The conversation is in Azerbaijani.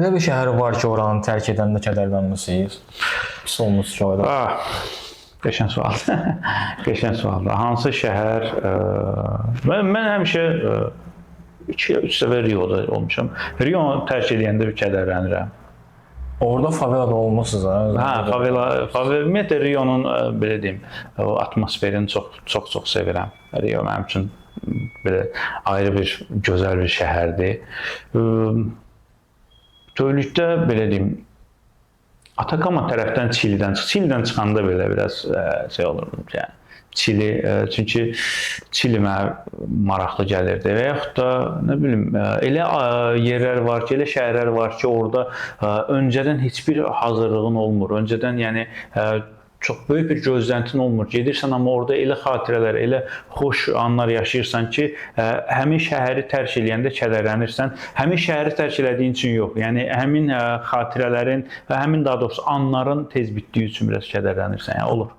Belə bir şəhər var ki, oranı tərk edəndə kədərlənmisiniz? Pis olmuş ki, orada. Qəşəng sual. Qəşəng sualdır. Hansı şəhər? Mən həmişə 2-3 səfər Rio'da olmuşam. Rio tərk edəndə bir kədərlənirəm. Orada favelada olmusunuz ha? Ümumiyyətlə Rio'nun belə deyim, o atmosferini çox sevirəm. Rio mənim üçün belə ayrı bir gözəl bir şəhərdir. Bütövlükdə belə deyim, Atakama tərəfdən Çilidən çıxanda belə biraz şey olurdum, yəni Çili, çünki Çili mənə maraqlı gəlirdi və yaxud da nə bilim elə yerlər var ki, elə şəhərlər var ki, orada öncədən heç bir hazırlığın olmur. Öncədən yəni çox böyük bir gözləntin olmur. Gedirsən amma orada elə xatirələr, elə xoş anlar yaşayırsan ki, həmin şəhəri tərk edəndə kədərlənirsən. Həmin şəhəri tərk elədiyin üçün yox. Yəni həmin xatirələrin və həmin daha doğrusu anların tez bitdiyi üçün biraz kədərlənirsən. Yəni olur.